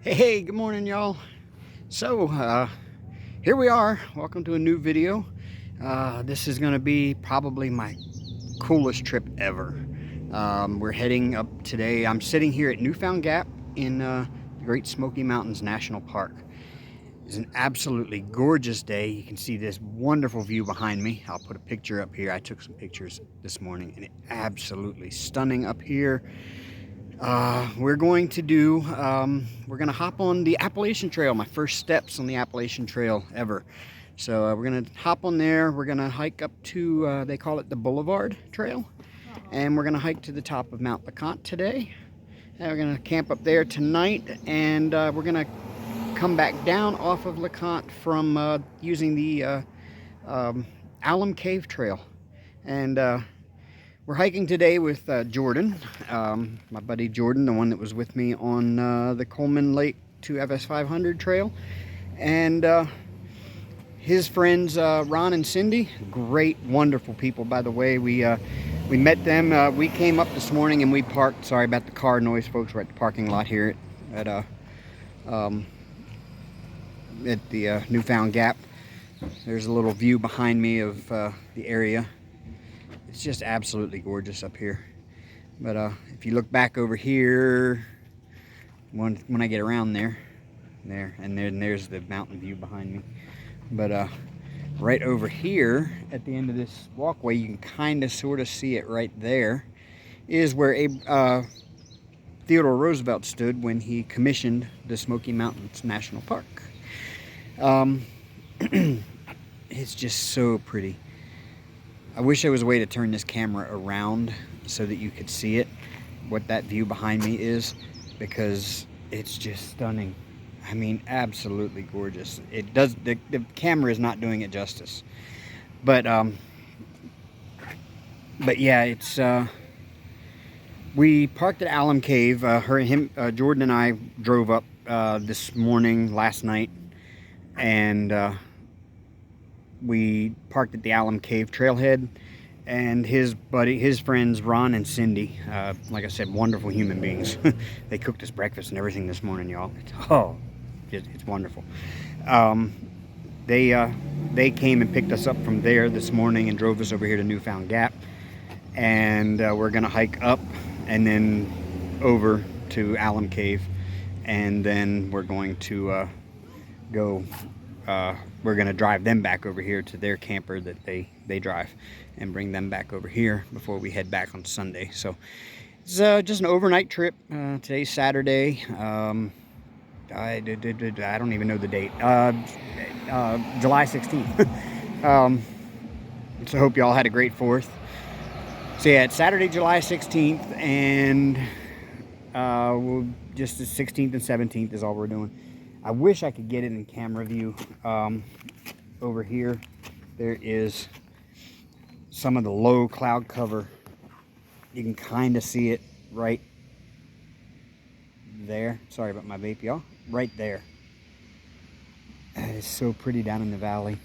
Hey, good morning, y'all. So, here we are. Welcome to a new video. This is going to be probably my coolest trip ever. We're heading up today. I'm sitting here at Newfound Gap in the Great Smoky Mountains National Park. It's an absolutely gorgeous day. You can see this wonderful view behind me. I'll put a picture up here. I took some pictures this morning, and it's absolutely stunning up here. We're going to hop on the Appalachian Trail, my first steps on the Appalachian Trail ever. So we're gonna hop on there. We're gonna hike up to, they call it the Boulevard Trail. And we're gonna hike to the top of Mount Leconte today. And we're gonna camp up there tonight, and we're gonna come back down off of Leconte from using the Alum Cave Trail. And we're hiking today with Jordan, my buddy Jordan, the one that was with me on the Coleman Lake to FS 500 trail, and his friends Ron and Cindy. Great, wonderful people, by the way. We met them. We came up this morning and we parked. Sorry about the car noise, folks. We're at the parking lot here at the Newfound Gap. There's a little view behind me of the area. It's just absolutely gorgeous up here. But if you look back over here, when I get around there, and there's the mountain view behind me. But right over here at the end of this walkway, you can kind of sort of see it right there, is where Theodore Roosevelt stood when he commissioned the Smoky Mountains National Park. It's just so pretty. I wish there was a way to turn this camera around so that you could see it, what that view behind me is, because it's just stunning. I mean, absolutely gorgeous. It does, the camera is not doing it justice. But yeah, it's, we parked at Alum Cave. Jordan and I drove up this morning, last night, and we parked at the Alum Cave trailhead, and his friends Ron and Cindy, like I said, wonderful human beings. They cooked us breakfast and everything this morning, y'all. It's wonderful. They came and picked us up from there this morning and drove us over here to Newfound Gap, and we're gonna hike up and then over to Alum Cave, and then we're going to we're going to drive them back over here to their camper that they drive, and bring them back over here before we head back on Sunday. So it's just an overnight trip. Today's Saturday. I don't even know the date. July 16th. So I hope y'all had a great 4th. So yeah, it's Saturday, July 16th, and we'll just the 16th and 17th is all we're doing. I wish I could get it in camera view. Over here, there is some of the low cloud cover. You can kind of see it right there. Sorry about my vape, y'all. Right there. That is so pretty down in the valley.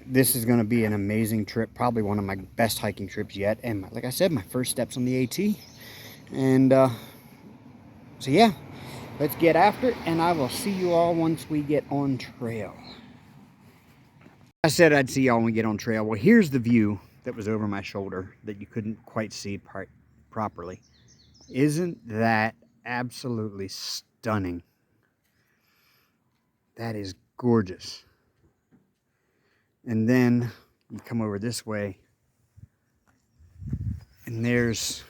This is going to be an amazing trip. Probably one of my best hiking trips yet. And like I said, my first steps on the AT. And so yeah. Let's get after it, and I will see you all once we get on trail. I said I'd see y'all when we get on trail. Well, here's the view that was over my shoulder that you couldn't quite see properly. Isn't that absolutely stunning? That is gorgeous. And then you come over this way, and there's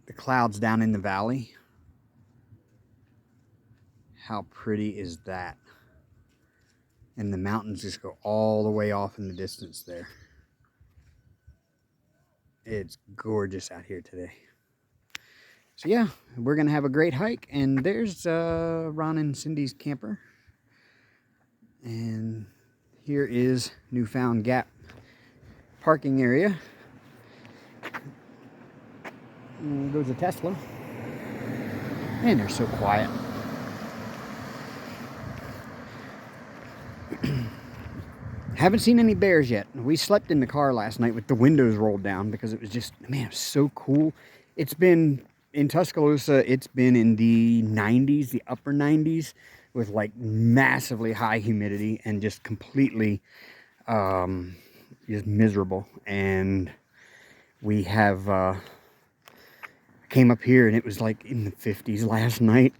the clouds down in the valley. How pretty is that? And the mountains just go all the way off in the distance there. It's gorgeous out here today. So yeah, we're gonna have a great hike, and there's Ron and Cindy's camper. And here is Newfound Gap parking area. And goes a Tesla. Man, they're so quiet. Haven't seen any bears yet. We slept in the car last night with the windows rolled down because it was just, man, it was so cool. it's been in Tuscaloosa, it's been in the 90s, the upper 90s, with like massively high humidity and just completely just miserable. And we have came up here and it was like in the 50s last night.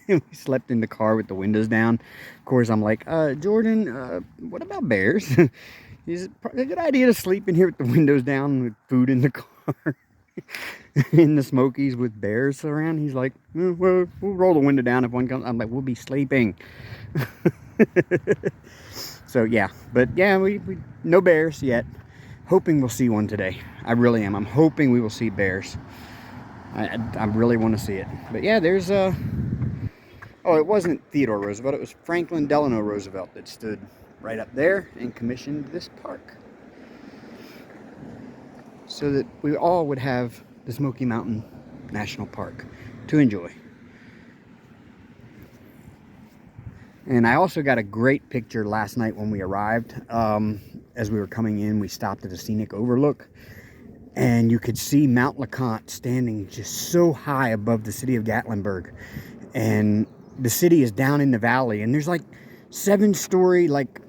And we slept in the car with the windows down. Of course, I'm like, Jordan, what about bears? Is it a good idea to sleep in here with the windows down with food in the car? In the Smokies with bears around? He's like, we'll roll the window down if one comes. I'm like, we'll be sleeping. So yeah, but yeah, we no bears yet. Hoping we'll see one today. I really am. I'm hoping we will see bears. I really want to see it. But yeah, there's oh, it wasn't Theodore Roosevelt. It was Franklin Delano Roosevelt that stood right up there and commissioned this park, so that we all would have the Smoky Mountain National Park to enjoy. And I also got a great picture last night when we arrived. As we were coming in, we stopped at a scenic overlook, and you could see Mount Leconte standing just so high above the city of Gatlinburg. And the city is down in the valley, and there's like 7-story like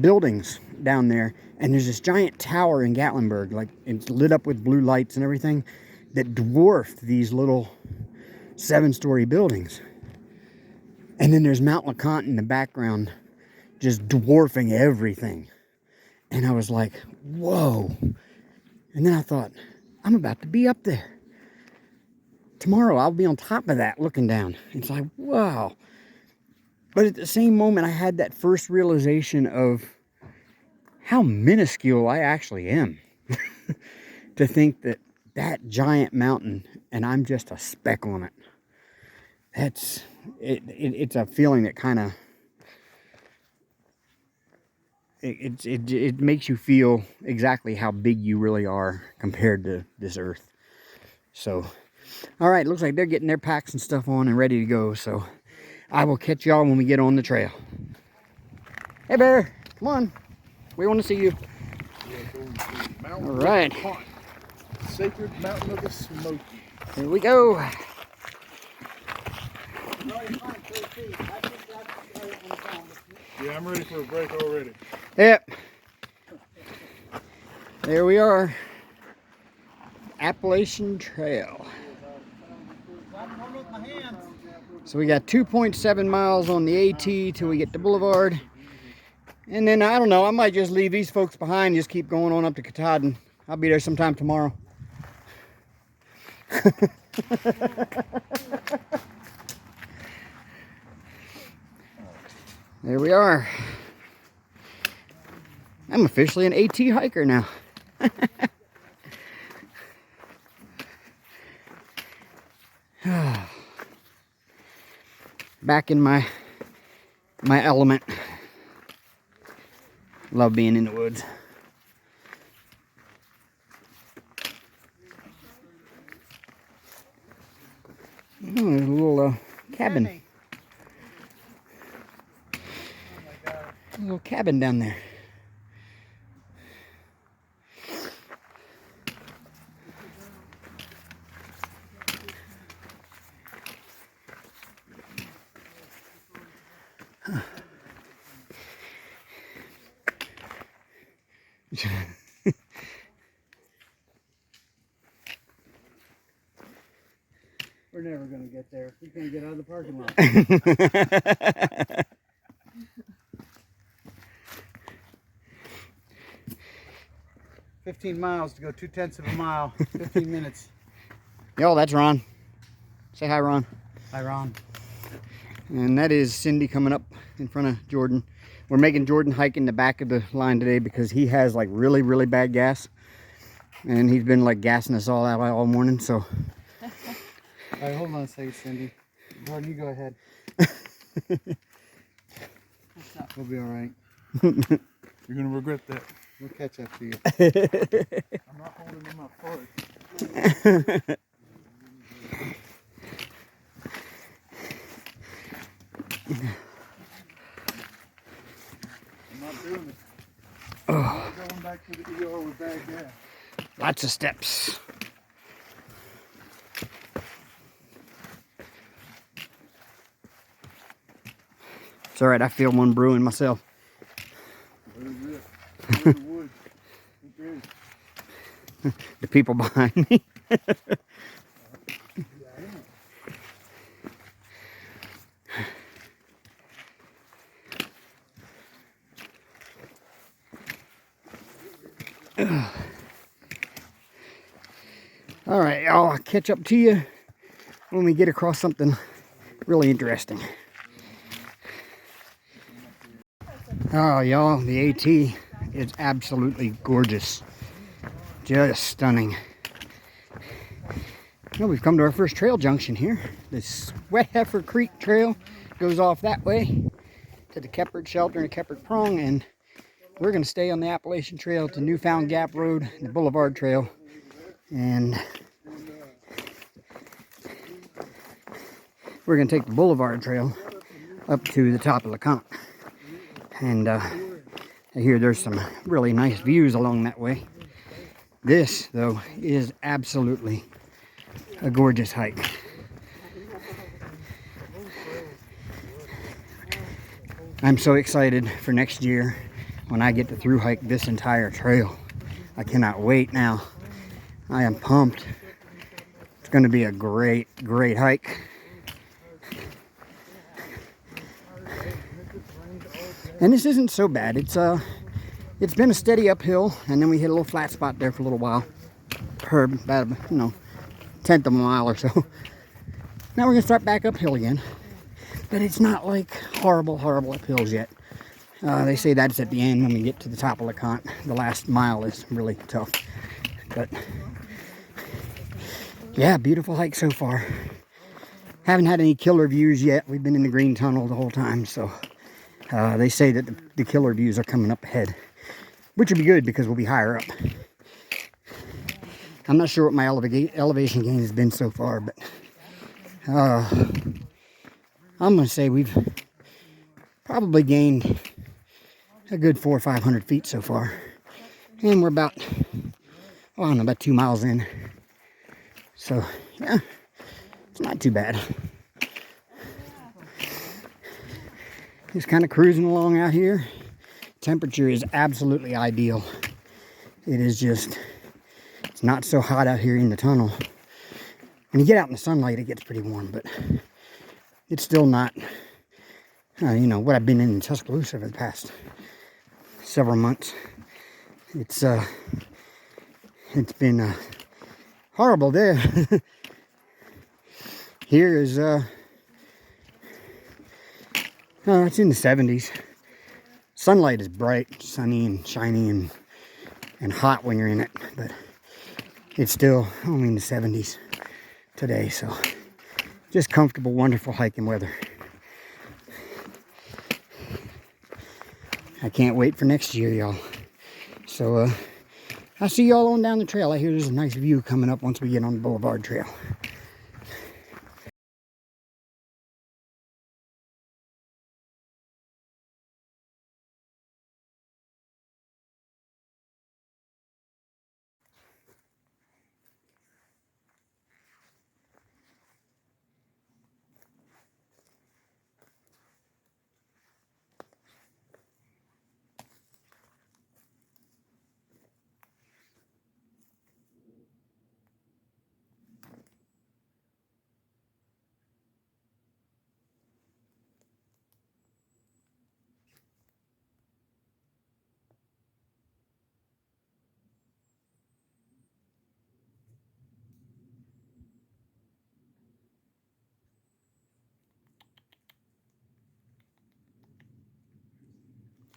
buildings down there. And there's this giant tower in Gatlinburg, like it's lit up with blue lights and everything, that dwarfed these little 7-story buildings. And then there's Mount Leconte in the background, just dwarfing everything. And I was like, whoa. And then I thought, I'm about to be up there. Tomorrow I'll be on top of that looking down. It's like, wow. But at the same moment, I had that first realization of how minuscule I actually am. To think that that giant mountain and I'm just a speck on it. It's a feeling that kind of it makes you feel exactly how big you really are compared to this earth. So, all right, looks like they're getting their packs and stuff on and ready to go. So I will catch y'all when we get on the trail. Hey bear, come on, we want to see you. All right, Sacred Mountain of the Smoky. Here we go. Yeah, I'm ready for a break already. Yep. There we are. Appalachian Trail. So we got 2.7 miles on the AT till we get to Boulevard. And then, I don't know, I might just leave these folks behind and just keep going on up to Katahdin. I'll be there sometime tomorrow. There we are. I'm officially an AT hiker now. Back in my element. Love being in the woods. Oh, there's a little cabin. A little cabin down there. Huh. We're never going to get there. We're going to get out of the parking lot. 15 miles to go 2/10 of a mile. 15 minutes. Yo, that's Ron. Say hi, Ron. Hi, Ron. And that is Cindy coming up in front of Jordan. We're making Jordan hike in the back of the line today because he has like really, really bad gas. And he's been like gassing us all out all morning, so. All right, hold on a second, Cindy. Jordan, you go ahead. We'll be all right. You're going to regret that. We'll catch up to you. I'm not holding them up hard. I'm not doing it. I'm not going back to the ER with bad gas. Lots of steps. It's all right. I feel one brewing myself. There's it. There's the wood. Okay. The people behind me. All right, y'all. I'll catch up to you when we get across something really interesting. Oh, y'all, the AT is absolutely gorgeous. Just stunning. Well, we've come to our first trail junction here. This Wet Heifer Creek Trail goes off that way to the Keppard Shelter and Keppard Prong, and we're going to stay on the Appalachian Trail to Newfound Gap Road and the Boulevard Trail. And we're going to take the Boulevard Trail up to the top of Leconte. And I hear there's some really nice views along that way. This, though, is absolutely a gorgeous hike. I'm so excited for next year when I get to through hike this entire trail. I cannot wait now. I am pumped. It's going to be a great hike. And this isn't so bad. It's been a steady uphill, and then we hit a little flat spot there for a little while. For about, tenth of a mile or so. Now we're going to start back uphill again. But it's not like horrible uphills yet. They say that's at the end when we get to the top of Leconte. The last mile is really tough. But yeah, beautiful hike so far. Haven't had any killer views yet. We've been in the green tunnel the whole time, so they say that the killer views are coming up ahead, which would be good because we'll be higher up. I'm not sure what my elevation gain has been so far, but I'm going to say we've probably gained a good 400 or 500 feet so far. And we're about, I don't know, about 2 miles in. So, yeah, it's not too bad. Just kind of cruising along out here. Temperature is absolutely ideal. It is just, it's not so hot out here in the tunnel. When you get out in the sunlight, it gets pretty warm, but it's still not, what I've been in Tuscaloosa for the past several months. It's been horrible there. Here is, it's in the 70s. Sunlight is bright, sunny and shiny and hot when you're in it, but it's still only in the 70s today, so just comfortable, wonderful hiking weather. I can't wait for next year, y'all. So I'll see y'all on down the trail. I hear there's a nice view coming up once we get on the Boulevard Trail.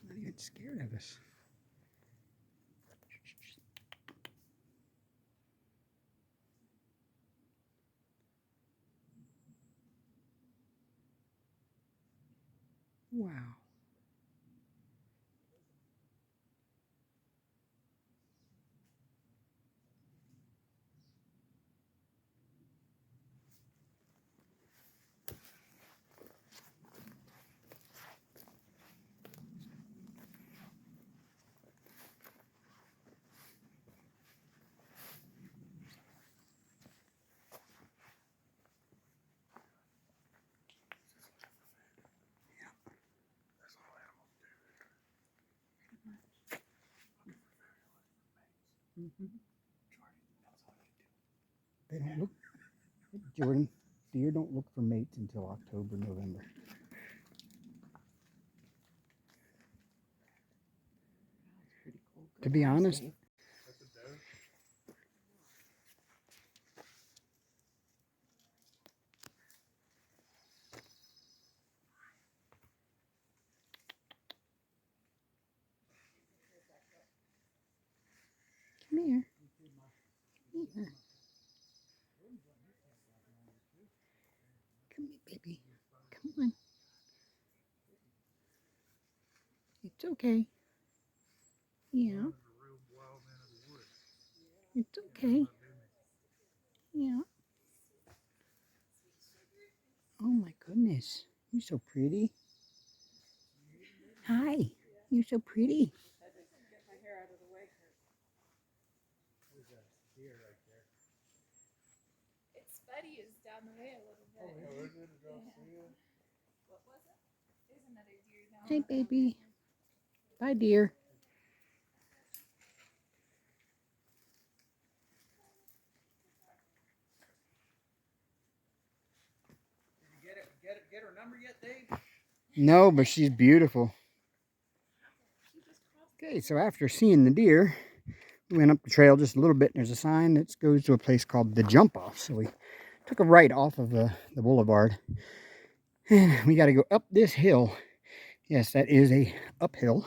Not even scared of us. Wow. They don't look, Jordan, deer don't look for mates until October, November. To be honest, come here. Come here. Come here, baby. Come on. It's okay. Yeah. It's okay. Yeah. Oh my goodness. You're so pretty. Hi. You're so pretty. Its buddy is down the way a little bit. Oh, is it? Yeah. What was it? There's another deer down Hey, baby. Bye, dear. Did you get her number yet, Dave? No, but she's beautiful. Okay, so after seeing the deer, we went up the trail just a little bit, and there's a sign that goes to a place called the Jump Off. So we took a right off of the boulevard, and we got to go up this hill. Yes, that is a uphill.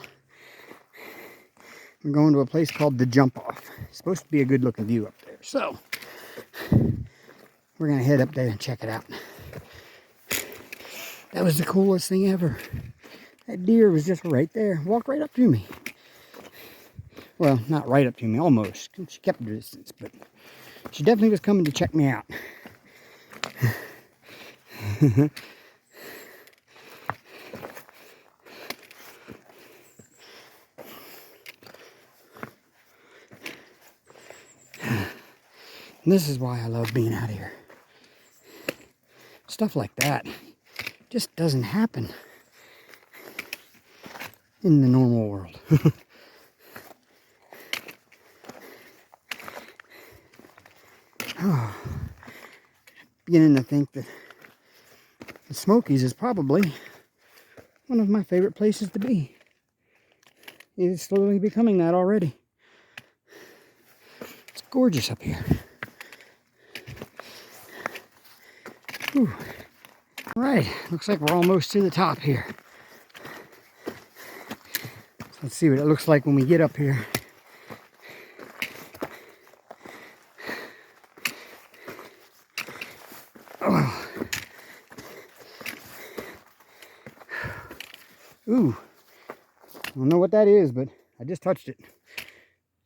We're going to a place called the Jump Off. It's supposed to be a good looking view up there. So we're going to head up there and check it out. That was the coolest thing ever. That deer was just right there. Walked right up to me. Well, not right up to me, almost. She kept her distance, but she definitely was coming to check me out. And this is why I love being out here. Stuff like that just doesn't happen in the normal world. Oh, beginning to think that the Smokies is probably one of my favorite places to be. It's slowly becoming that already. It's gorgeous up here. Whew. All right, looks like we're almost to the top here. Let's see what it looks like when we get up here. Oh. Ooh, I don't know what that is, but I just touched it.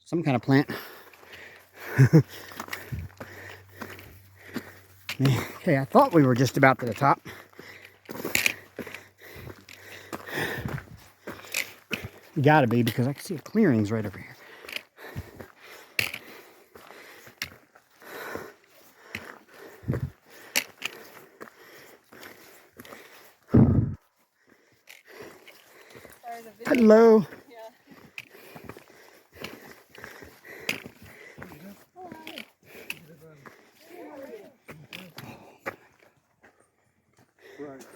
Some kind of plant. Okay, I thought we were just about to the top. Gotta be, because I can see a clearings right over here. Hello. Right.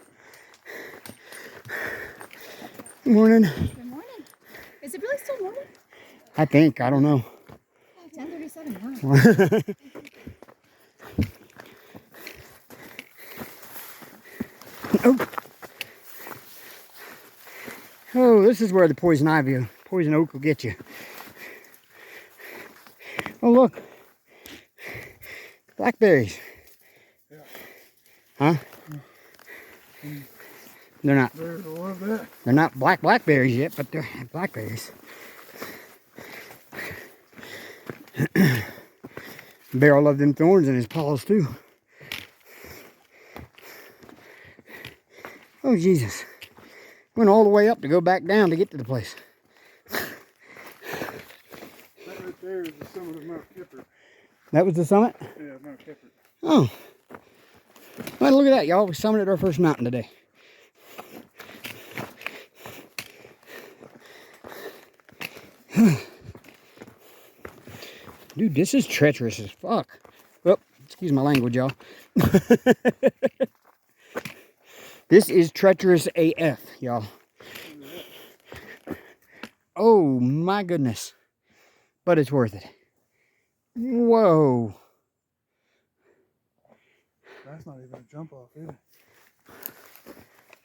Good morning. Good morning. Is it really still morning? I think. I don't know. Oh, 10:37 morning. Oh. Oh, this is where the poison ivy, poison oak will get you. Oh, look. Blackberries. Yeah. Huh? They're not. There's a little bit. They're not blackberries yet, but they're blackberries. Bear will love them thorns in his paws too. Oh Jesus! Went all the way up to go back down to get to the place. That right there is the summit of Mount Kipper. That was the summit? Yeah, Mount Kipper. Oh. Well, look at that, y'all. We summited our first mountain today. Dude, this is treacherous as fuck. Oh, excuse my language, y'all. This is treacherous AF, y'all. Oh my goodness. But it's worth it. Whoa. That's not even a jump off either.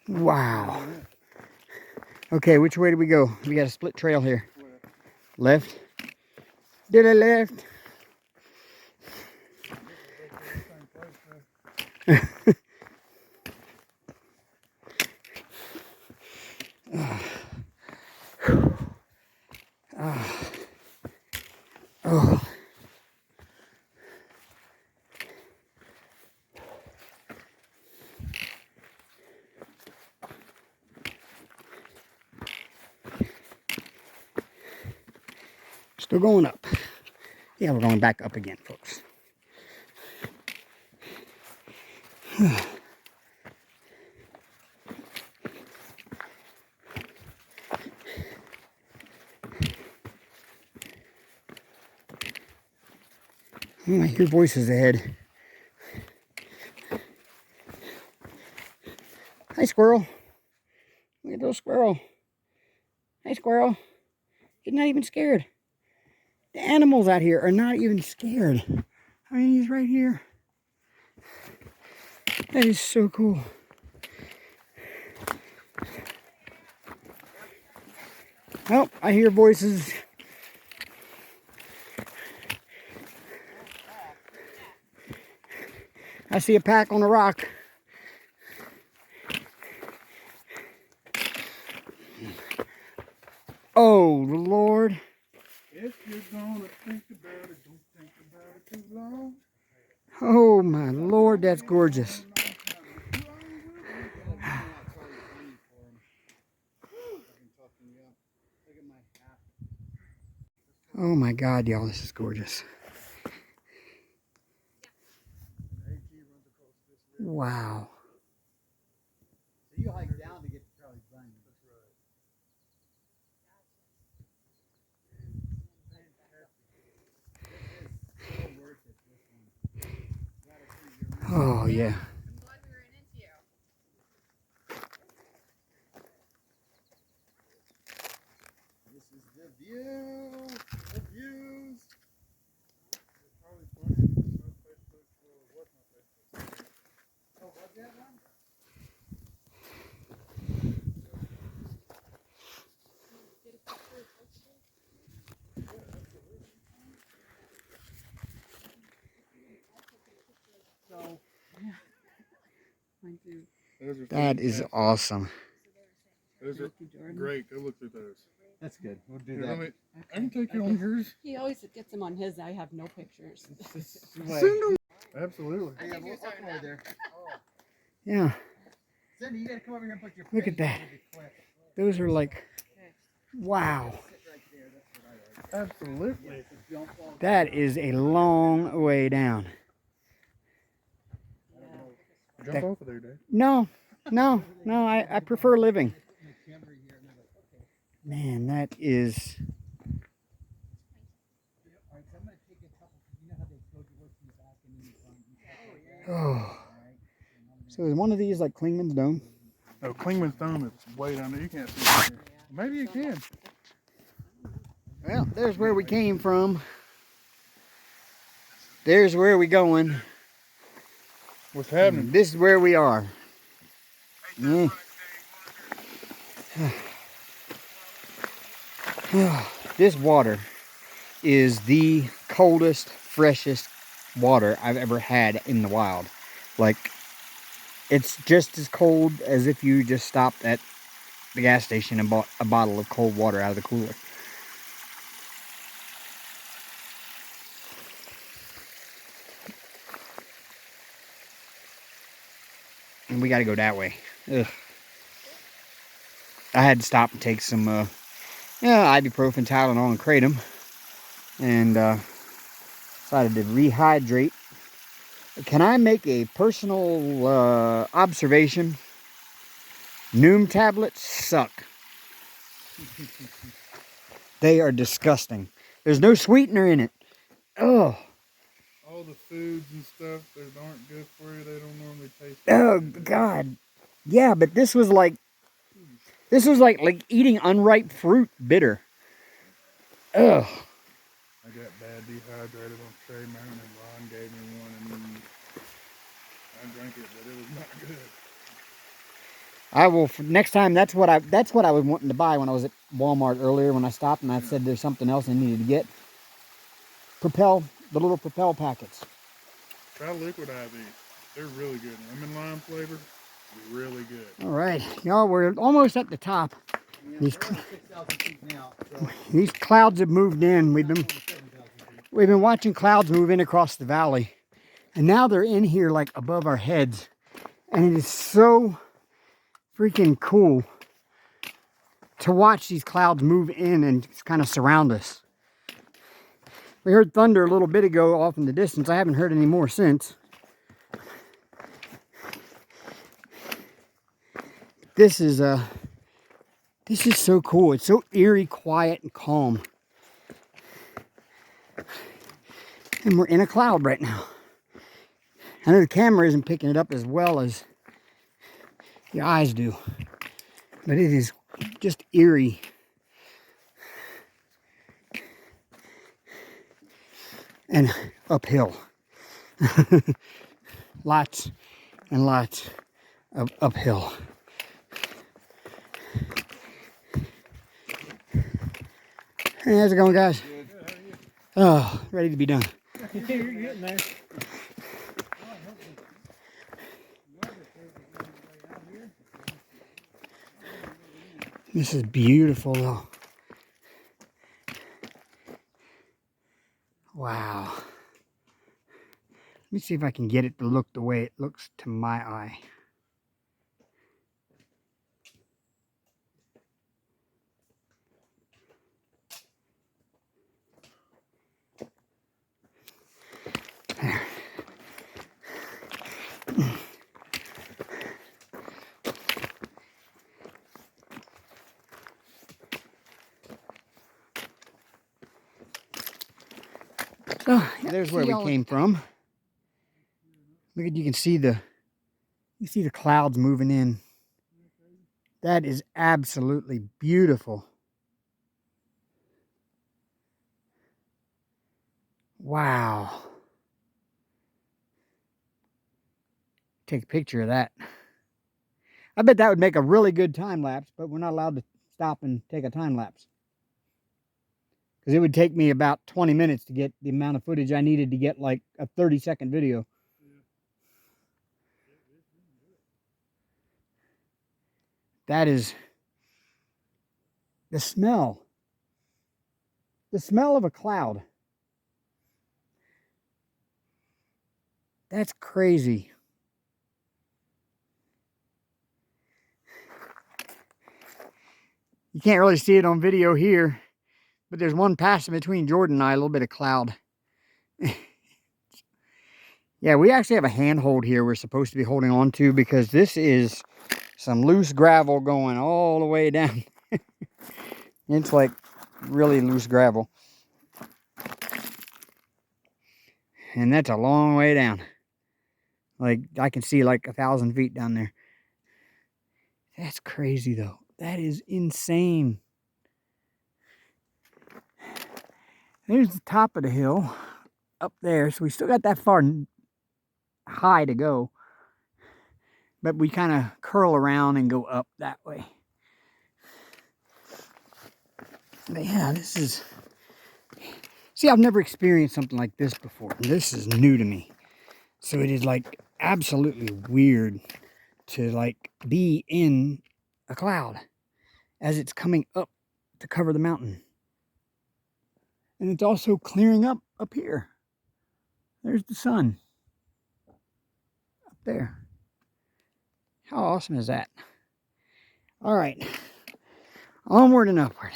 Wow. Okay, which way do we go? We got a split trail here. Left. Did I left? Oh. Still going up. Yeah, we're going back up again, folks. Oh, I hear voices ahead. Hi, squirrel. Look at those squirrel. Hi, squirrel. He's not even scared. The animals out here are not even scared. I mean, he's right here. That is so cool. Oh, I hear voices. I see a pack on a rock. Oh, Lord. If you're gonna think about it, don't think about it too long. Oh, my Lord, that's gorgeous. Oh, my God, y'all, this is gorgeous. Wow. So you hike down to get to Charlie's Bunny. That's right. It is so worth it, this one. Oh, yeah. I'm glad we ran into you. This is the view. The views. It's probably funny. It's not Facebook or what's not Facebook. Oh, what's that one? So, Mine too. Those are That is fantastic. awesome. Those are great. Go look through those. that's good. We'll do Here, that. I can take you on yours. He always gets them on his. I have no pictures. Absolutely. Yeah, we'll come over there. Yeah, Cindy, you gotta come over here and put your look at face that. over the cliff. Those are like, wow. Sit right there. That's what I like. Absolutely. Jump off. That is a long way down. Jump off of there, Dave. No, I prefer living. Man, that is, oh. So is one of these like Klingman's Dome? No, Klingman's Dome is way down there. You can't see it from here. Maybe you can. Well, there's where we came from. There's where we going. What's happening? This is where we are. Mm. This water is the coldest, freshest water I've ever had in the wild. Like, it's just as cold as if you just stopped at the gas station and bought a bottle of cold water out of the cooler. And we got to go that way. Ugh. I had to stop and take some ibuprofen, Tylenol, and kratom, and decided to rehydrate. Can I make a personal observation? Noom tablets suck. They are disgusting. There's no sweetener in it. Oh, All the foods and stuff that aren't good for you, they don't normally taste oh good, do they? God. Yeah, but this was like eating unripe fruit, bitter. Ugh. I got bad dehydrated on Trey Mountain, and Ron gave me one, and I drank it, but it was not good. I will next time. That's what I was wanting to buy when I was at Walmart earlier when I stopped and I said there's something else I needed to get. The little Propel packets. Try liquid IV. They're really good. Lemon lime flavor, really good. All right, y'all, we're almost at the top. Yeah, These, we're on 6,000 feet now. So these clouds have moved in. We've been 7,000 feet. watching clouds move in across the valley, and now they're in here like above our heads, and it is so freaking cool to watch these clouds move in and kind of surround us. We heard thunder a little bit ago off in the distance. I haven't heard any more since. This is so cool. It's so eerie, quiet, and calm. And we're in a cloud right now. I know the camera isn't picking it up as well as your eyes do, but it is just eerie. And uphill. Lots and lots of uphill. Hey, how's it going, guys? Good. How are you? Oh, ready to be done. You're getting there. This is beautiful, though. Wow. Let me see if I can get it to look the way it looks to my eye. There. So, there's where we came from. Look at, you see the clouds moving in. That is absolutely beautiful. Wow. Take a picture of that. I bet that would make a really good time lapse, but we're not allowed to stop and take a time lapse. Because it would take me about 20 minutes to get the amount of footage I needed to get like a 30-second video. That is the smell. The smell of a cloud. That's crazy. You can't really see it on video here, but there's one passing between Jordan and I, a little bit of cloud. Yeah, we actually have a handhold here we're supposed to be holding on to because this is some loose gravel going all the way down. It's like really loose gravel. And that's a long way down. Like, I can see like 1,000 feet down there. That's crazy, though. That is insane. There's the top of the hill up there. So we still got that far high to go. But we kind of curl around and go up that way. But yeah, this is... See, I've never experienced something like this before. This is new to me. So it is like absolutely weird to like be in a cloud as it's coming up to cover the mountain. And it's also clearing up here. There's the sun up there. How awesome is that? All right, onward and upward.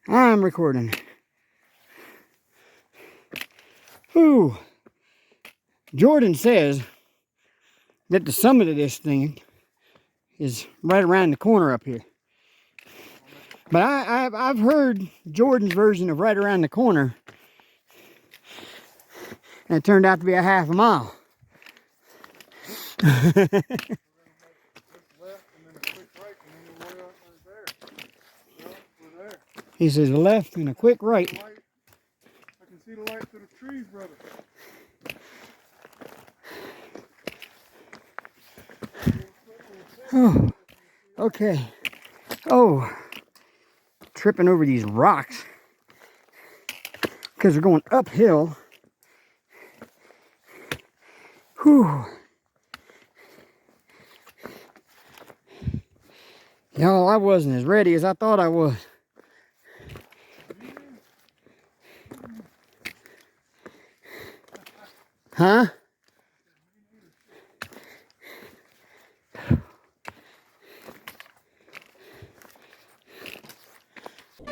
I'm recording. Whew. Jordan says that the summit of this thing is right around the corner up here. But I've heard Jordan's version of right around the corner, and it turned out to be a half a mile. Left and then a quick right and then the way out right there. Well, we're there. He says a left and a quick right. The light. I can see the light through the trees, brother. Oh, okay. Oh, tripping over these rocks because they're going uphill. Whew. Y'all, I wasn't as ready as I thought I was. Huh?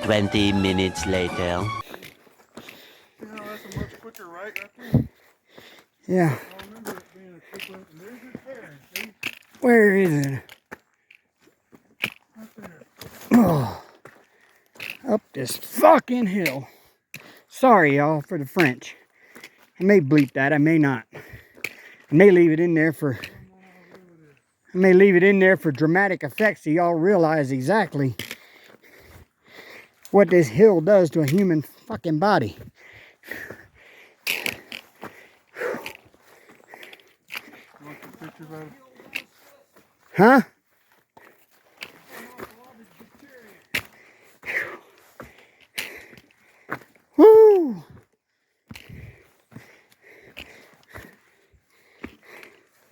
Twenty minutes later. You know, that's a much quicker right there. Yeah. I remember it being a quick one. And there's your turn. See? Where is it? Right there. Oh, up this fucking hill. Sorry, y'all, for the French. I may bleep that. I may not. I may leave it in there for. I may leave it in there for dramatic effect so y'all realize exactly what this hill does to a human fucking body. You want some pictures of it? Huh? Woo!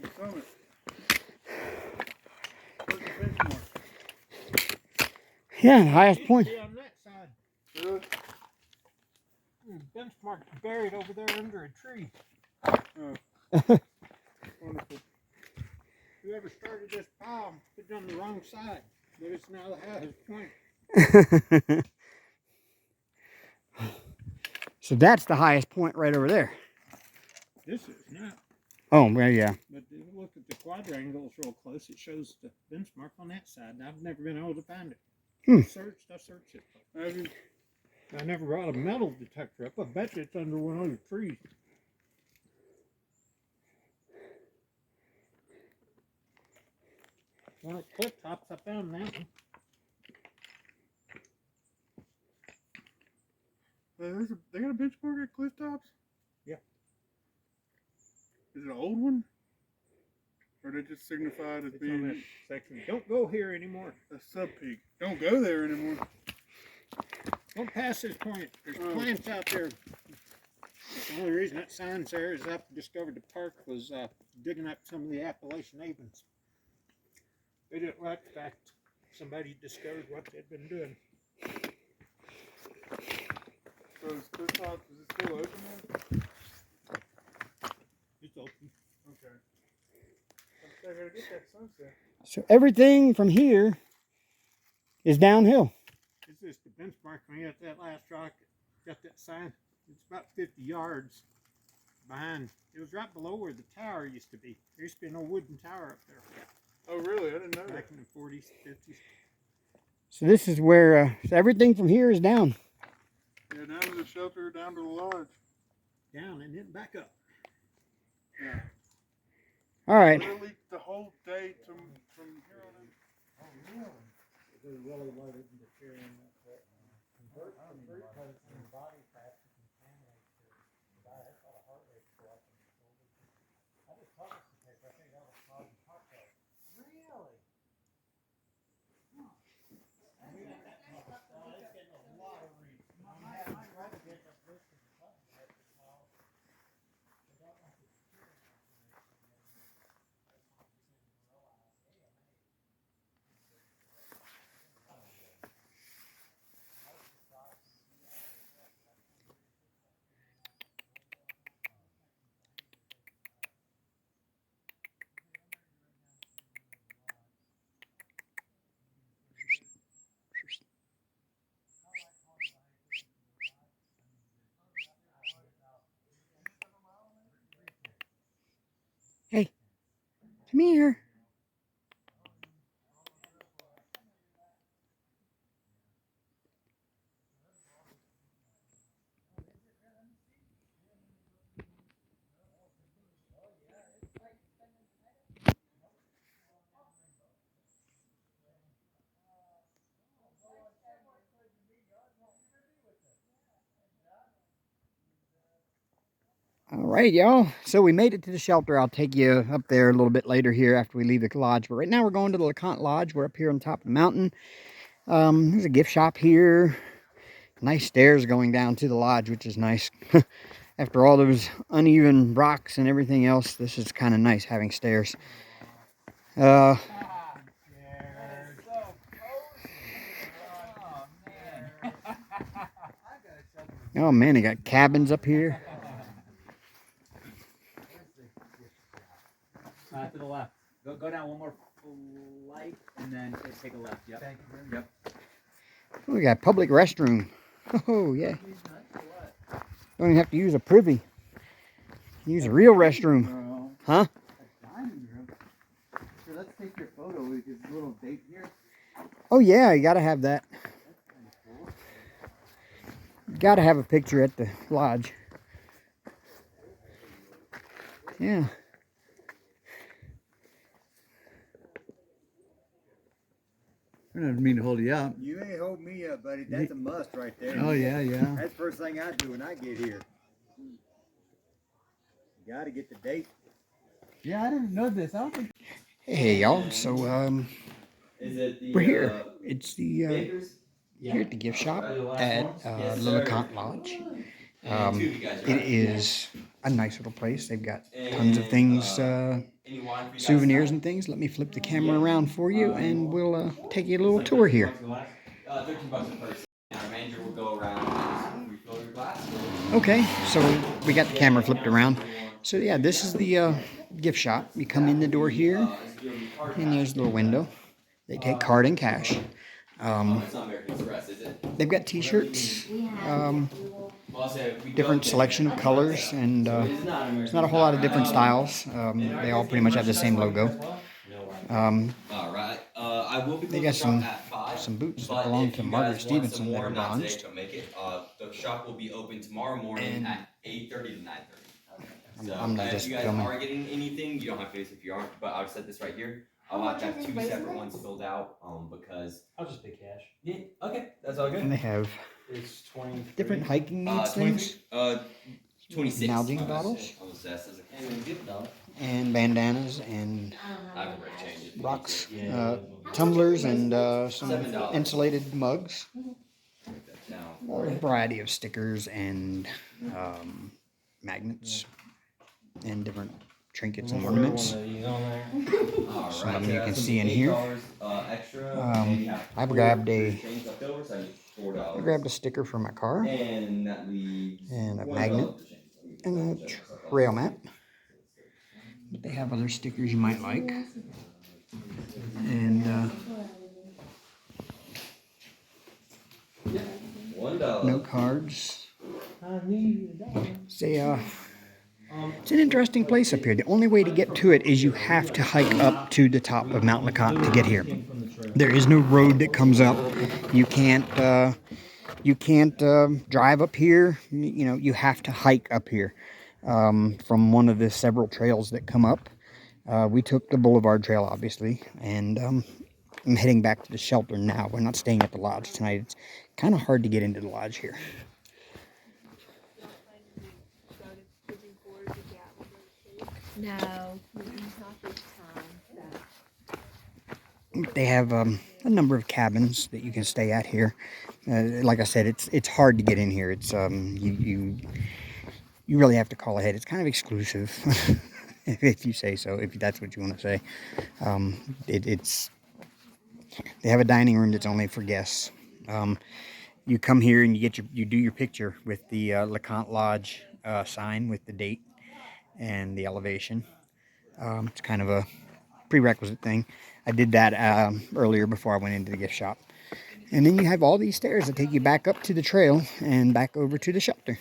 The summit. Where's the benchmark? Yeah, the highest point. On that side. Really? Benchmark's buried over there under a tree. Oh. Wonderful. Whoever started this pile put it on the wrong side, but it's now the highest point. So that's the highest point right over there. This is not. Oh, well, yeah. But if you look at the quadrangles real close, it shows the benchmark on that side. And I've never been able to find it. I searched it. Have you? I never brought a metal detector up. I bet you it's under one of the trees. One of the cliff tops, I found that one. They got a benchmark at Cliff Tops? Yeah. Is it an old one? Or they just signified as It's on being that section. Don't go here anymore. a sub-peak? Don't go there anymore. Don't pass this point. There's Oh. plants out there. The only reason that sign's there is I discovered the park was digging up some of the Appalachian avens. They didn't like the fact somebody discovered what they'd been doing. So is Cliff Tops, is it still open then? It's open. Okay. I gotta get that sunset. So everything from here is downhill. It's just the benchmark when you got that last rock, got that sign. It's about 50 yards behind. It was right below where the tower used to be. There used to be an old wooden tower up there Oh really? I didn't know that. back in the 40s, 50s. So this is where so everything from here is down. Yeah, down to the shelter, down to the lodge. Down and then back up. Yeah. All right. Literally the whole day from here on in. Oh, really? They really wanted to share in that. Convert because your body fat to contaminate your body. That's all a heart rate go up in the shoulders. I just saw this paper. I think that was causing heart rate. Really? It's getting a lot of reads. I'm having trouble getting a list of the something right now. They don't want the security information. Come here. All right, y'all. So we made it to the shelter. I'll take you up there a little bit later here after we leave the lodge. But right now we're going to the Leconte Lodge. We're up here on top of the mountain. There's a gift shop here. Nice stairs going down to the lodge, which is nice. After all those uneven rocks and everything else, this is kind of nice having stairs. Oh man, they got cabins up here. To the left. Go down one more flight and then take a left. Yep. Thank you. Yep. We got public restroom. Oh yeah. Don't even have to use a privy. Use a real restroom. Huh? Dining room. Sure, let's take your photo with this little date here. Oh yeah, you gotta have that. You gotta have a picture at the lodge. Yeah. I didn't mean to hold you up. You ain't hold me up, buddy. That's a must right there. Oh yeah, yeah. That's the first thing I do when I get here. You gotta get the date. Yeah, I didn't know this. I don't think. Hey y'all, so Is it the, we're here. It's the Bakers? here at the gift shop at Yes, the sir. Leconte Lodge. And two of you guys, It right? is a nice little place. They've got And, tons of things, any wine for you guys souvenirs tonight? and things. Let me flip the camera around for you, and we'll take you a little tour here. $13 a person. Our manager will go around and refill your glass. Okay, so we got the camera flipped around. So yeah, this is the gift shop. You come in the door here, and there's a little window. They take card and cash. It's not American Express, is it? They've got T-shirts, Well, I'll say if we different go selection of colors, and it's not American. there's not a whole lot of different styles. They all pretty much have the same logo. All right. I will be They got closing the shop at 5. some boots that But belong if to you Margaret guys want some Stevenson that more, are not today, bronzed. don't make it. The shop will be open tomorrow morning And at 8:30 to 9:30. So I'm not if just you guys filming. are getting anything, you don't have to if you aren't. But I'll set this right here. I'll have to have 2 separate ones filled out. Because I'll just pay cash. yeah, okay, that's all And good. they have It's 20. different hiking needs 23, things, 26. Nalgene My bad. bottles. I was asked, I was like, hey, man, give $1. and bandanas and I can rate change it. rocks, tumblers, and some $7. insulated mugs. Write that down. A variety of stickers and magnets and different trinkets and ornaments. All Some right, of them you can some see in here. $8 extra. and you have I 4 grabbed a- change left over, so I need $4. I grabbed a sticker for my car And that leaves and a $1 magnet for change. and a trail map. But they have other stickers you might like. And $1. note cards. It's an interesting place up here. The only way to get to it is you have to hike up to the top of Mount Leconte to get here. There is no road that comes up. You can't drive up here. You know, you have to hike up here from one of the several trails that come up. We took the Boulevard Trail, obviously, and I'm heading back to the shelter now. We're not staying at the lodge tonight. It's kind of hard to get into the lodge here. No, not this time. They have a number of cabins that you can stay at here. Like I said, it's hard to get in here. It's you really have to call ahead. It's kind of exclusive, if you say so. If that's what you want to say, they have a dining room that's only for guests. You come here and you do your picture with the Leconte Lodge sign with the date and the elevation. It's kind of a prerequisite thing. I did that earlier before I went into the gift shop. And then you have all these stairs that take you back up to the trail and back over to the shelter.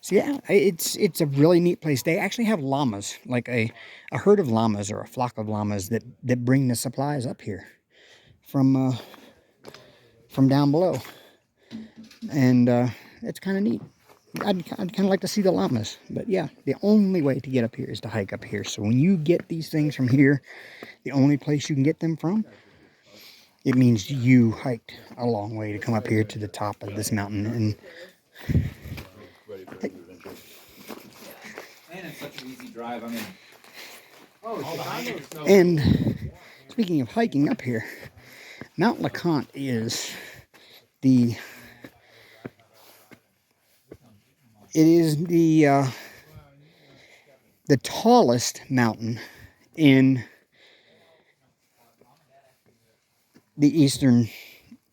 So yeah, it's a really neat place. They actually have llamas, like a herd of llamas or a flock of llamas that bring the supplies up here from down below, and it's kind of neat. I'd kind of like to see the llamas, but yeah, the only way to get up here is to hike up here. So when you get these things from here, the only place you can get them from, it means you hiked a long way to come up here to the top of this mountain. And it's such an easy drive. I mean, And speaking of hiking up here, Mount Leconte is the tallest mountain in the eastern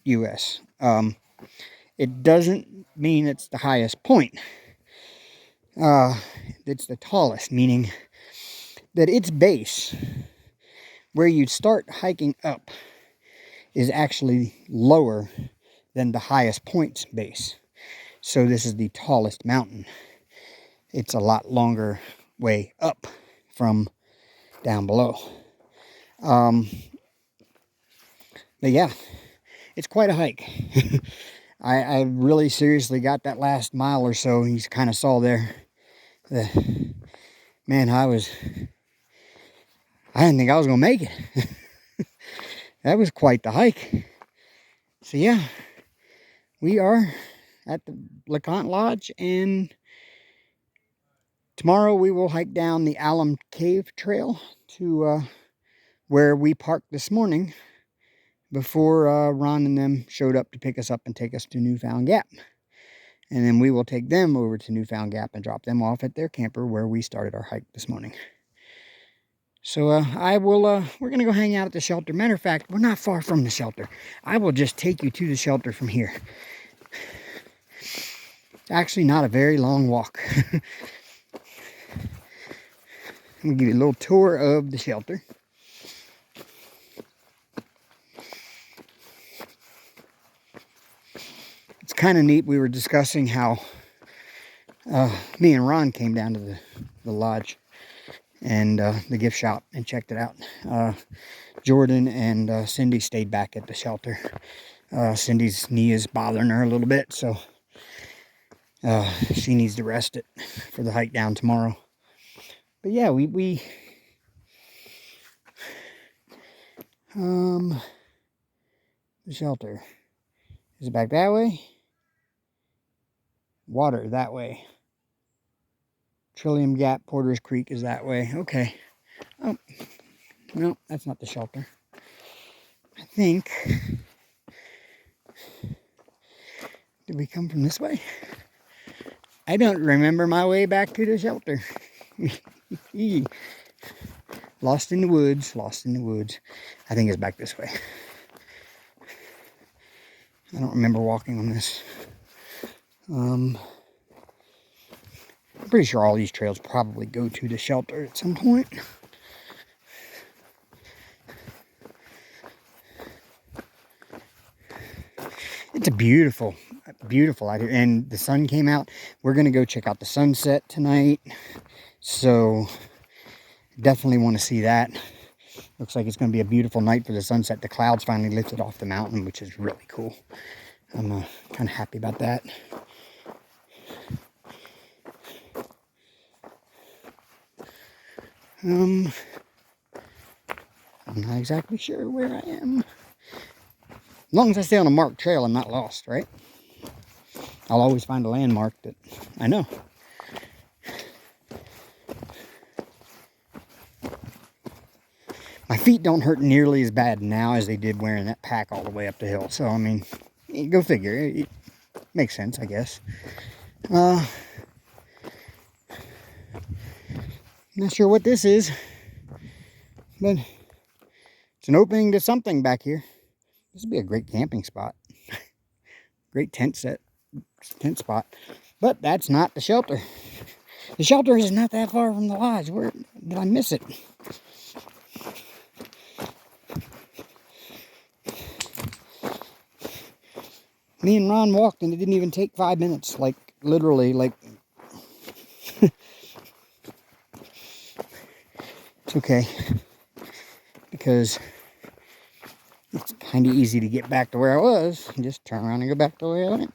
U.S. It doesn't mean it's the highest point. It's the tallest, meaning that its base, where you'd start hiking up, is actually lower than the highest point's base. So this is the tallest mountain. It's a lot longer way up from down below. But yeah, it's quite a hike. I really seriously got that last mile or so. You kind of saw there. Man, I didn't think I was going to make it. That was quite the hike. So yeah, we are at the Leconte Lodge, and tomorrow we will hike down the Alum Cave Trail to where we parked this morning before Ron and them showed up to pick us up and take us to Newfound Gap. And then we will take them over to Newfound Gap and drop them off at their camper where we started our hike this morning. So we're going to go hang out at the shelter. Matter of fact, we're not far from the shelter. I will just take you to the shelter from here. Actually, not a very long walk. I'm going to give you a little tour of the shelter. It's kind of neat. We were discussing how me and Ron came down to the lodge and the gift shop and checked it out. Jordan and Cindy stayed back at the shelter. Cindy's knee is bothering her a little bit, so she needs to rest it for the hike down tomorrow. But yeah, the shelter. Is it back that way? Water that way. Trillium Gap, Porter's Creek is that way. Okay. Oh, no, that's not the shelter. I think. Did we come from this way? I don't remember my way back to the shelter. Lost in the woods, lost in the woods. I think it's back this way. I don't remember walking on this. I'm pretty sure all these trails probably go to the shelter at some point. It's a beautiful out here, and the sun came out. We're gonna go check out the sunset tonight, so definitely want to see that. Looks like it's gonna be a beautiful night for the sunset. The clouds finally lifted off the mountain, which is really cool. I'm kind of happy about that. I'm not exactly sure where I am. As long as I stay on a marked trail, I'm not lost, right? I'll always find a landmark that I know. My feet don't hurt nearly as bad now as they did wearing that pack all the way up the hill. So, I mean, go figure. It makes sense, I guess. Not sure what this is, but it's an opening to something back here. This would be a great camping spot. Great tent spot. But that's not the shelter. The shelter is not that far from the lodge. Where did I miss it? Me and Ron walked and it didn't even take 5 minutes. Like, literally, like, it's okay, because it's kind of easy to get back to where I was and just turn around and go back the way I went.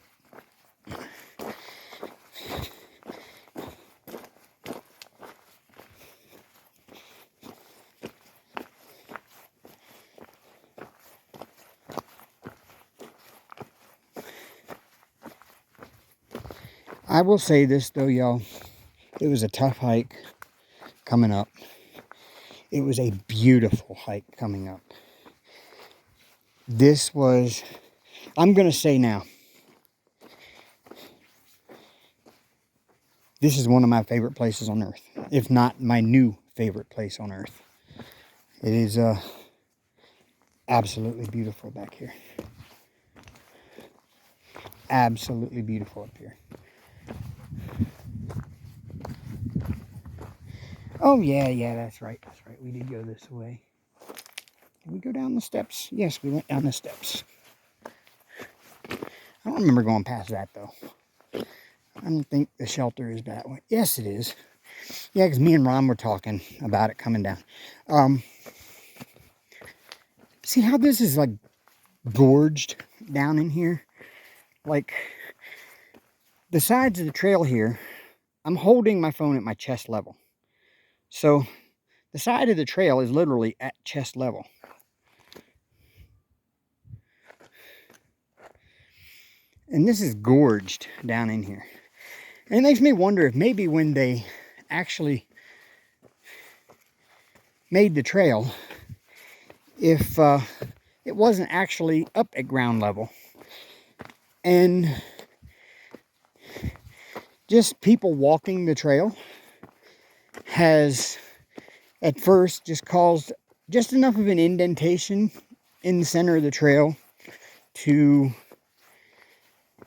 I will say this though, y'all, it was a tough hike coming up. It was a beautiful hike coming up. This was, I'm going to say now, this is one of my favorite places on earth, if not my new favorite place on earth. It is absolutely beautiful back here. Absolutely beautiful up here. Oh, yeah, that's right. We did go this way. Did we go down the steps? Yes, we went down the steps. I don't remember going past that, though. I don't think the shelter is that way. Yes, it is. Yeah, because me and Ron were talking about it coming down. See how this is, like, gorged down in here? Like, the sides of the trail here, I'm holding my phone at my chest level. So, the side of the trail is literally at chest level. And this is gorged down in here. And it makes me wonder if maybe when they actually made the trail, if it wasn't actually up at ground level. And just people walking the trail has at first just caused just enough of an indentation in the center of the trail to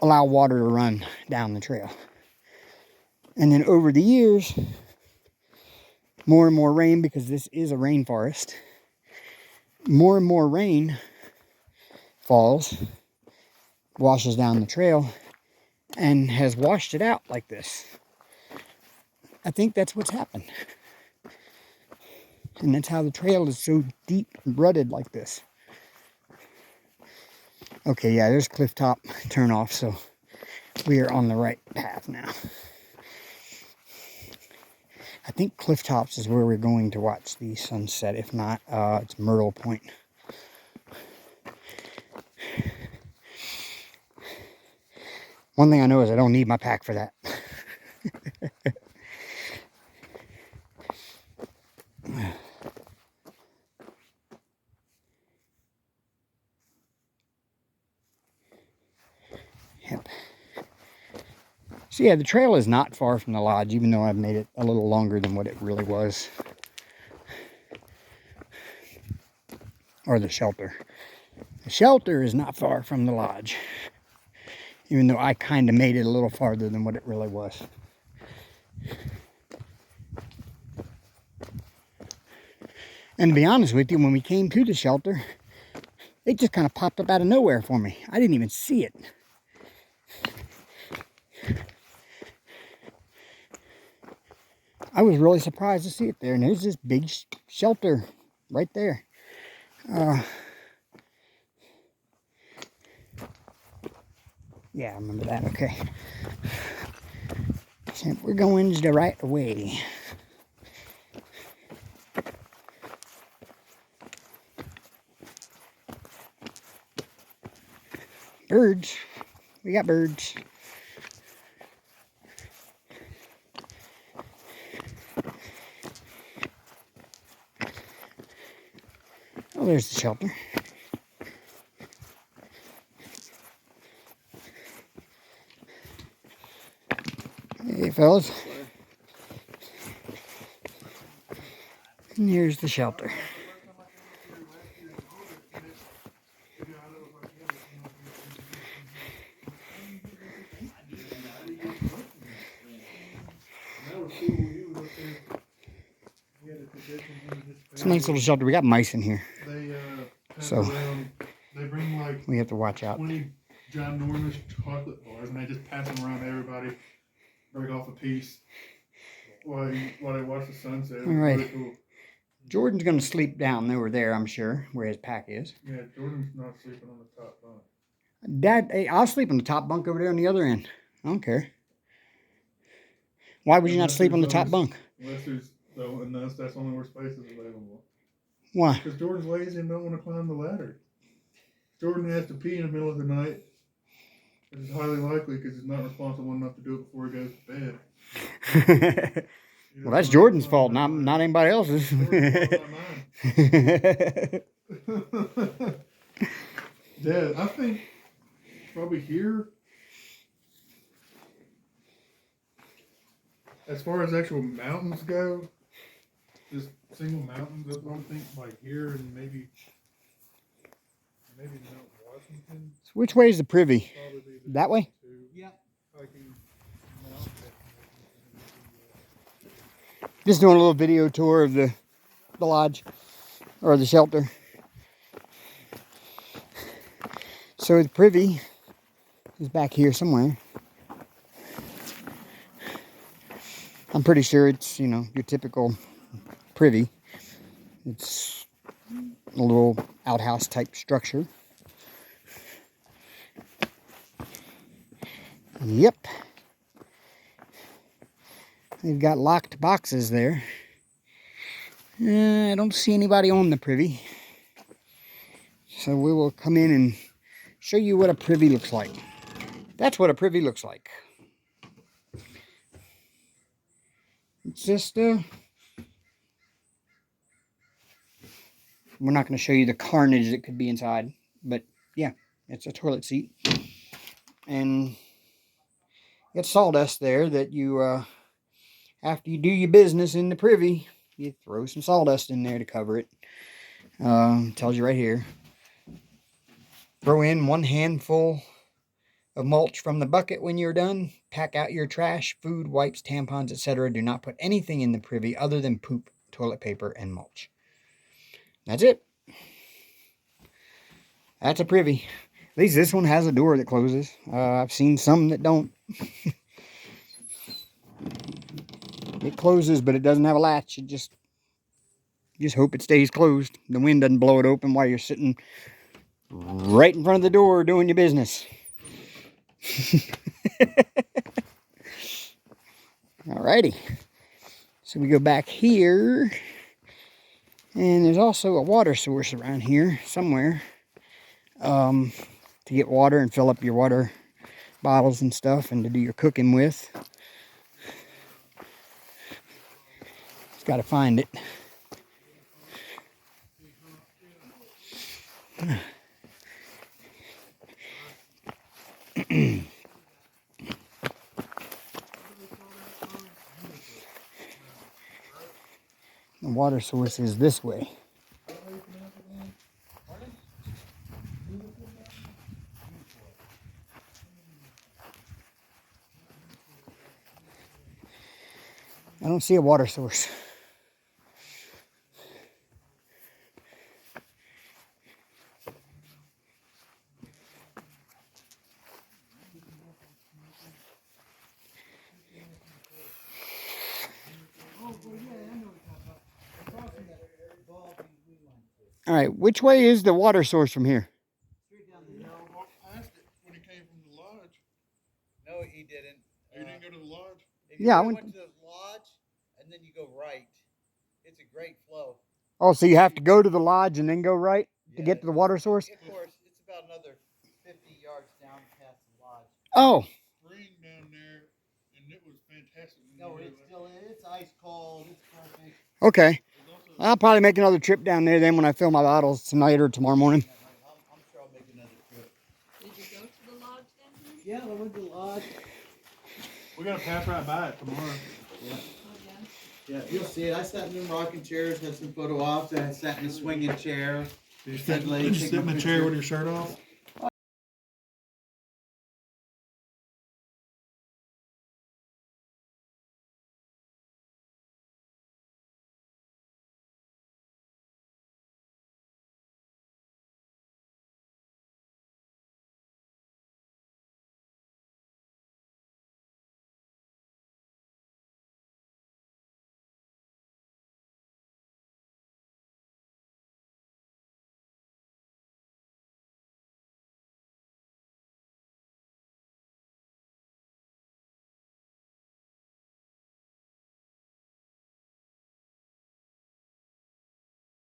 allow water to run down the trail. And then over the years, more and more rain, because this is a rainforest, more and more rain falls, washes down the trail, and has washed it out like this. I think that's what's happened. And that's how the trail is so deep and rutted like this. Okay, yeah, there's cliff top turn off, so we are on the right path now. I think Cliff Tops is where we're going to watch the sunset. If not, it's Myrtle Point. One thing I know is I don't need my pack for that. Yep. So yeah, the trail is not far from the lodge, even though I've made it a little longer than what it really was. Or the shelter. The shelter is not far from the lodge, even though I kind of made it a little farther than what it really was. And to be honest with you, when we came to the shelter, it just kind of popped up out of nowhere for me. I didn't even see it. I was really surprised to see it there, and there's this big shelter right there. Yeah, I remember that, okay. So we're going the right way. Birds. We got birds. Oh, there's the shelter. Hey, fellas. And here's the shelter. It's a nice little shelter. We got mice in here. So they bring like we have to watch out. 20 ginormous chocolate bars, and they just pass them around to everybody. Break off a piece while they watch the sunset. All right. Really cool. Jordan's gonna sleep down over there, I'm sure, where his pack is. Yeah, Jordan's not sleeping on the top bunk. Dad, hey, I'll sleep on the top bunk over there on the other end. I don't care. Why would you not Unless sleep on the there's top bunk? Unless there's, though, unless that's only where space is available. Why? Because Jordan's lazy and don't want to climb the ladder. Jordan has to pee in the middle of the night. Which is highly likely because he's not responsible enough to do it before he goes to bed. Well, that's Jordan's fault, not anybody else's. Dad, I think probably here, as far as actual mountains go, just single mountains, I would think like here and maybe Mount Washington. So which way is the privy? That way? Yep. Just doing a little video tour of the lodge or the shelter. So the privy is back here somewhere. I'm pretty sure it's, you know, your typical privy. It's a little outhouse type structure. Yep. They've got locked boxes there. I don't see anybody on the privy. So we will come in and show you what a privy looks like. That's what a privy looks like. It's just, we're not going to show you the carnage that could be inside. But yeah, it's a toilet seat. And it's sawdust there that you, after you do your business in the privy, you throw some sawdust in there to cover it. Tells you right here. Throw in 1 handful of mulch from the bucket when you're done. Pack out your trash, food, wipes, tampons, etc. Do not put anything in the privy other than poop, toilet paper, and mulch. That's it. That's a privy. At least this one has a door that closes. I've seen some that don't. It closes, but it doesn't have a latch. You just hope it stays closed. The wind doesn't blow it open while you're sitting right in front of the door doing your business. Alrighty. So we go back here. And there's also a water source around here somewhere. To get water and fill up your water bottles and stuff and to do your cooking with. Just got to find it. The water source is this way. I don't see a water source. All right, which way is the water source from here? I asked it when he came from the lodge. No, he didn't. You didn't go to the lodge? If you Yeah, I went went to the lodge and then you go right. It's a great flow. Oh, so you have to go to the lodge and then go right to get to the water source? Of course, it's about another 50 yards down past the lodge. Oh. Spring down there, and it was fantastic. No, it's still it's ice cold. It's perfect. Okay. I'll probably make another trip down there then when I fill my bottles tonight or tomorrow morning. I'm sure I'll make another trip. Did you go to the lodge then? Yeah, I went to the lodge. We're going to pass right by it tomorrow. Yeah. Yeah, you'll see it. I sat in them rocking chairs, had some photo ops. I sat in a swinging chair. Did you sit in the chair with your shirt off?